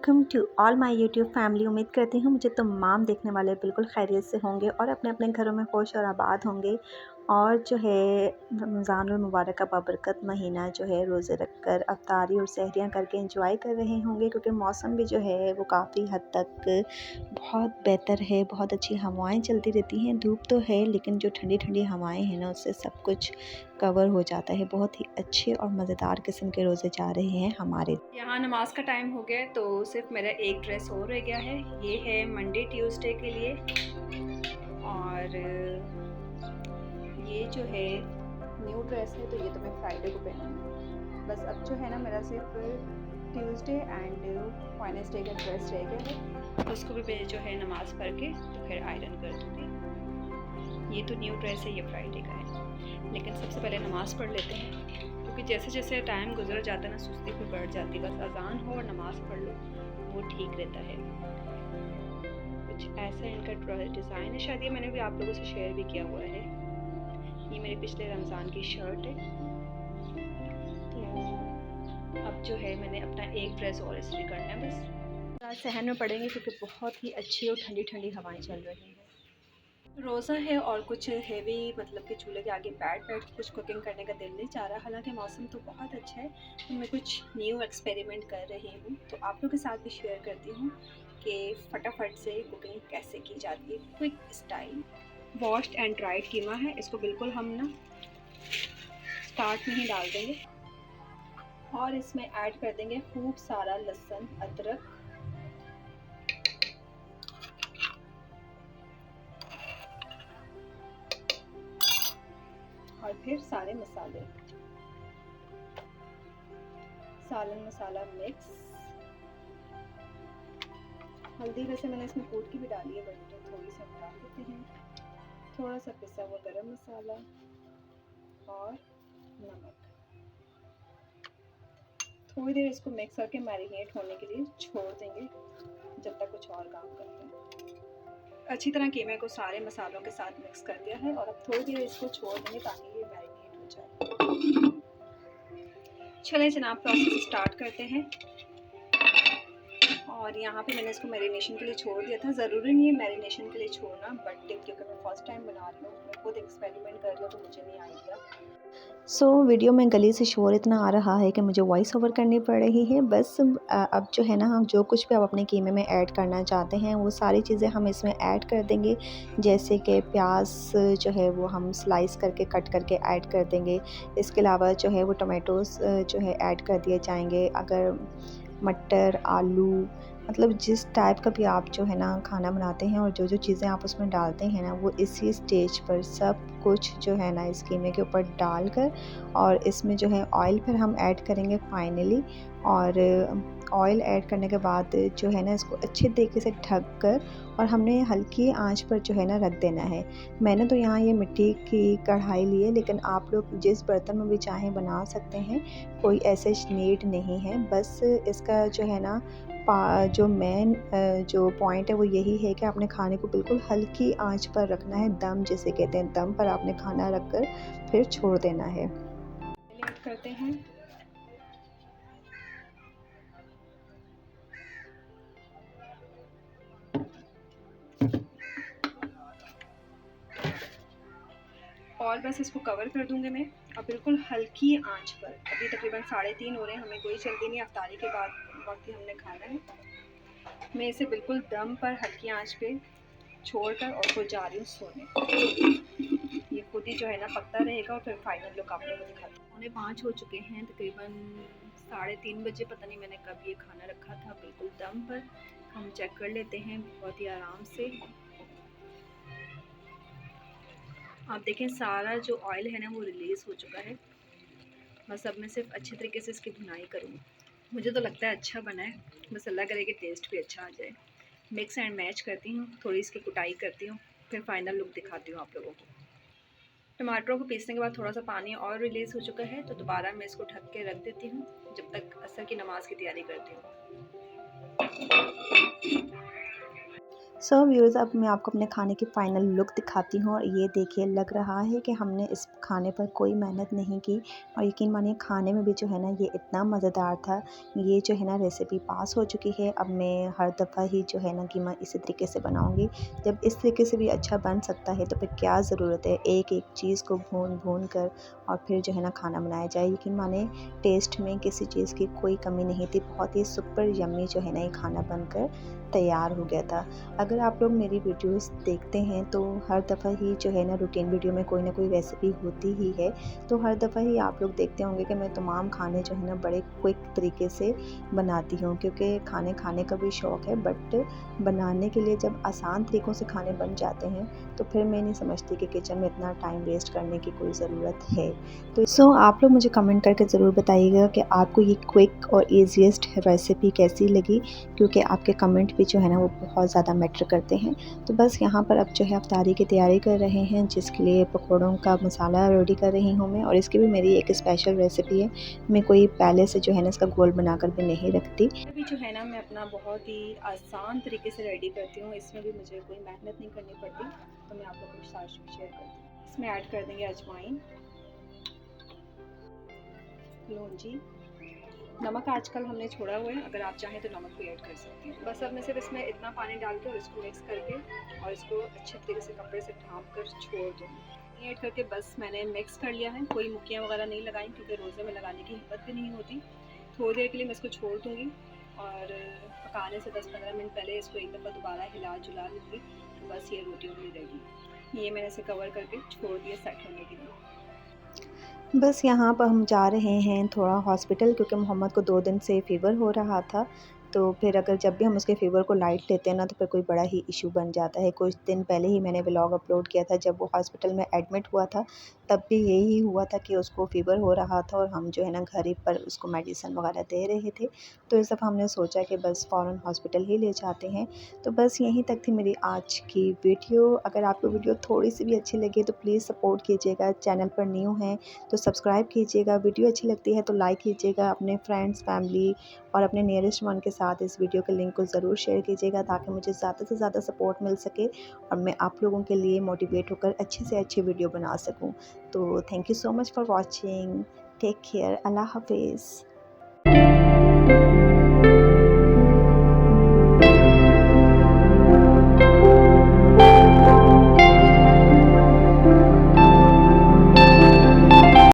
Welcome to all my YouTube family. उम्मीद करती हूँ मुझे तमाम देखने वाले बिल्कुल खैरियत से होंगे और अपने अपने घरों में खुश और आबाद होंगे। और जो है रमज़ानुल मुबारक का बाबरकत महीना जो है रोज़े रखकर अफ्तारी और सहरियाँ करके एंजॉय कर रहे होंगे, क्योंकि मौसम भी जो है वो काफ़ी हद तक बहुत बेहतर है। बहुत अच्छी हवाएं चलती रहती हैं। धूप तो है लेकिन जो ठंडी ठंडी हवाएं हैं ना, उससे सब कुछ कवर हो जाता है। बहुत ही अच्छे और मज़ेदार किस्म के रोज़े जा रहे हैं हमारे। यहाँ नमाज का टाइम हो गया है तो सिर्फ मेरा एक ड्रेस और रह गया है। ये है मंडे ट्यूसडे के लिए, और ये जो है न्यू ड्रेस है, तो ये तो मैं फ्राइडे को पहनूँगी। बस अब जो है ना, मेरा सिर्फ ट्यूसडे एंड वेडनेसडे का ड्रेस रह गया है, तो उसको भी मैं जो है नमाज़ पढ़ के तो फिर आयरन कर दूँगी। ये तो न्यू ड्रेस है, ये फ्राइडे का है, लेकिन सबसे पहले नमाज़ पढ़ लेते हैं, क्योंकि जैसे जैसे टाइम गुजर जाता है ना, सुस्ती फिर बढ़ जाती है। बस अजान हो और नमाज़ पढ़ लो, वो ठीक रहता है। कुछ ऐसा इनका डिज़ाइन है, शायद ये मैंने भी आप लोगों से शेयर भी किया हुआ है। ये मेरे पिछले रमज़ान की शर्ट है। तो अब जो है मैंने अपना एक ड्रेस और इस्त्री करना है बस। आज सहन में पड़ेंगे क्योंकि बहुत ही अच्छी और ठंडी ठंडी हवाएं चल रही हैं। रोज़ा है और कुछ हेवी, मतलब कि चूल्हे के आगे बैठ के कुछ कुकिंग करने का दिल नहीं चाह रहा। हालांकि मौसम तो बहुत अच्छा है, तो मैं कुछ न्यू एक्सपेरिमेंट कर रही हूँ, तो आप लोगों के साथ भी शेयर करती हूँ कि फटाफट से कुकिंग कैसे की जाती है, quick style. Washed and dried keema है, इसको बिल्कुल हम ना स्टार्ट में ही डाल देंगे और इसमें ऐड कर देंगे खूब सारा लहसुन, अदरक, और फिर सारे मसाले, सालन मसाला मिक्स। हल्दी वैसे मैंने इसमें कूट की भी डाली है, बट तो थोड़ी सी हम डाल देते हैं। थोड़ा सा पिसा हुआ गरम मसाला और नमक। थोड़ी देर इसको मिक्स करके मैरिनेट होने के लिए छोड़ देंगे, जब तक कुछ और काम करते हैं। अच्छी तरह कीमे को सारे मसालों के साथ मिक्स कर दिया है, और अब थोड़ी देर इसको छोड़ देंगे ताकि ये मैरिनेट हो जाए। चलें जनाब, प्रोसेस स्टार्ट करते हैं। और यहाँ पे मैंने इसको मैरिनेशन के लिए छोड़ दिया था। ज़रूरी नहीं है मैरिनेशन के लिए छोड़ना, बट क्योंकि मैं फर्स्ट टाइम बना रही हूँ, मैं खुद एक्सपेरिमेंट कर रही हूँ, तो मुझे नहीं आइडिया। वीडियो में गली से शोर इतना आ रहा है कि मुझे वॉइस ओवर करनी पड़ रही है। बस अब जो है ना, हम जो कुछ भी आप अपने कीमे में ऐड करना चाहते हैं वो सारी चीज़ें हम इसमें ऐड कर देंगे। जैसे कि प्याज जो है वो हम स्लाइस करके कट करके ऐड कर देंगे। इसके अलावा जो है वो टमाटोज़ जो है ऐड कर दिए जाएंगे। अगर मटर, आलू, मतलब जिस टाइप का भी आप जो है ना खाना बनाते हैं और जो जो चीज़ें आप उसमें डालते हैं ना, वो इसी स्टेज पर सब कुछ जो है ना इस कीमे के ऊपर डालकर, और इसमें जो है ऑयल फिर हम ऐड करेंगे फाइनली। और ऑयल ऐड करने के बाद जो है ना इसको अच्छे तरीके से ढक कर और हमने हल्की आंच पर जो है ना रख देना है। मैंने तो यहाँ ये मिट्टी की कढ़ाई ली है, लेकिन आप लोग जिस बर्तन में भी चाहें बना सकते हैं, कोई ऐसे नीड नहीं है। बस इसका जो है ना जो मेन जो पॉइंट है वो यही है कि आपने खाने को बिल्कुल हल्की आंच पर रखना है। दम जिसे कहते हैं, दम पर आपने खाना रखकर फिर छोड़ देना है। ऐड करते हैं और बस इसको कवर कर दूंगी मैं, और बिल्कुल हल्की आंच पर। अभी तकरीबन 3:30 हो रहे हैं, हमें कोई जल्दी नहीं, अफ्तारी के बाद वक्त ही हमने खाना है। मैं इसे बिल्कुल दम पर हल्की आंच पे छोड़कर और फिर जा रही हूँ सोने। ये खुद ही जो है ना पकता रहेगा, और फिर फाइनल लुक आप लोगों को दिखाती हूँ। 4:45 हो चुके हैं, तकरीबन 3:30 बजे, पता नहीं मैंने कब ये खाना रखा था, बिल्कुल दम पर। हम चेक कर लेते हैं बहुत ही आराम से। आप देखें सारा जो ऑयल है ना वो रिलीज़ हो चुका है। बस अब मैं सिर्फ अच्छे तरीके से इसकी भुनाई करूँगी। मुझे तो लगता है अच्छा बना है, बस अल्लाह करे कि टेस्ट भी अच्छा आ जाए। मिक्स एंड मैच करती हूँ, थोड़ी इसकी कुटाई करती हूँ, फिर फाइनल लुक दिखाती हूँ आप लोगों को। टमाटरों को पीसने के बाद थोड़ा सा पानी और रिलीज़ हो चुका है, तो दोबारा मैं इसको ढक के रख देती हूँ जब तक असर की नमाज की तैयारी करती हूँ। सो व्यूअर्स, अब मैं आपको अपने खाने की फ़ाइनल लुक दिखाती हूँ और ये देखिए लग रहा है कि हमने इस खाने पर कोई मेहनत नहीं की और यकीन मानिए खाने में भी जो है ना ये इतना मज़ेदार था। ये जो है ना रेसिपी पास हो चुकी है। अब मैं हर दफ़ा ही जो है ना कि मैं इसी तरीके से बनाऊँगी। जब इस तरीके से भी अच्छा बन सकता है तो फिर क्या ज़रूरत है एक-एक चीज़ को भून-भून कर और फिर जो है ना खाना बनाया जाए। यकीन मानिए टेस्ट में किसी चीज़ की कोई कमी नहीं थी। बहुत ही सुपर यम्मी जो है ना ये खाना बनकर तैयार हो गया था। अगर आप लोग मेरी वीडियोस देखते हैं तो हर दफ़ा ही जो है ना रूटीन वीडियो में कोई ना कोई रेसिपी होती ही है। तो हर दफ़ा ही आप लोग देखते होंगे कि मैं तमाम खाने जो है ना बड़े क्विक तरीके से बनाती हूँ, क्योंकि खाने खाने का भी शौक़ है, बट बनाने के लिए जब आसान तरीक़ों से खाने बन जाते हैं तो फिर मैं नहीं समझती कि किचन में इतना टाइम वेस्ट करने की कोई ज़रूरत है। तो आप लोग मुझे कमेंट करके ज़रूर बताइएगा कि आपको ये क्विक और ईज़ीएस्ट रेसिपी कैसी लगी, क्योंकि आपके कमेंट भी जो है ना वो बहुत ज़्यादा मैटर करते हैं। तो बस यहाँ पर अब जो है अफ्तारी की तैयारी कर रहे हैं, जिसके लिए पकौड़ों का मसाला रेडी कर रही हूँ मैं, और इसकी भी मेरी एक स्पेशल रेसिपी है। मैं कोई पहले से जो है ना इसका घोल बनाकर भी नहीं रखती। अभी जो है ना मैं अपना बहुत ही आसान तरीके से रेडी करती हूँ, इसमें भी मुझे कोई मेहनत नहीं करनी पड़ती। तो मैं आप लोगों के साथ शेयर करती हूँ। इसमें ऐड कर देंगे अजवाइन, लौंजी, नमक आजकल हमने छोड़ा हुआ है, अगर आप चाहें तो नमक भी ऐड कर सकते हैं। बस अब मैं सिर्फ इसमें इतना पानी डाल के और इसको मिक्स करके और इसको अच्छे तरीके से कपड़े से ढाँप कर छोड़ दूँगी। ऐड करके बस मैंने मिक्स कर लिया है। कोई मुक्कियाँ वगैरह नहीं लगाई क्योंकि रोज़े में लगाने की हिम्मत भी नहीं होती। थोड़ी देर के लिए मैं इसको छोड़ दूँगी और पकाने से 10-15 मिनट पहले इसको एक दफ़ा दोबारा हिला-जुला लूँगी। तो बस ये रोटी होगी रेडी। ये मैंने इसे कवर करके छोड़ दिया सेट होने के लिए। बस यहाँ पर हम जा रहे हैं थोड़ा हॉस्पिटल, क्योंकि मोहम्मद को 2 दिन से फ़ीवर हो रहा था। तो फिर अगर जब भी हम उसके फ़ीवर को लाइट लेते हैं ना तो फिर कोई बड़ा ही इशू बन जाता है। कुछ दिन पहले ही मैंने व्लॉग अपलोड किया था जब वो हॉस्पिटल में एडमिट हुआ था, तब भी यही हुआ था कि उसको फ़ीवर हो रहा था और हम जो है ना घर ही पर उसको मेडिसिन वगैरह दे रहे थे। तो इस दफ़ा हमने सोचा कि बस फ़ौरन हॉस्पिटल ही ले जाते हैं। तो बस यहीं तक थी मेरी आज की वीडियो। अगर आपको वीडियो थोड़ी-सी भी अच्छी लगी तो प्लीज़ सपोर्ट कीजिएगा। चैनल पर न्यू हैं तो सब्सक्राइब कीजिएगा। वीडियो अच्छी लगती है तो लाइक कीजिएगा। अपने फ्रेंड्स, फैमिली और अपने नियरेस्ट वन के साथ इस वीडियो के लिंक को ज़रूर शेयर कीजिएगा, ताकि मुझे ज़्यादा से ज़्यादा सपोर्ट मिल सके और मैं आप लोगों के लिए मोटिवेट होकर अच्छी से अच्छी वीडियो बना सकूं। तो thank you so much for watching. Take care. अल्लाह हाफ़िज़।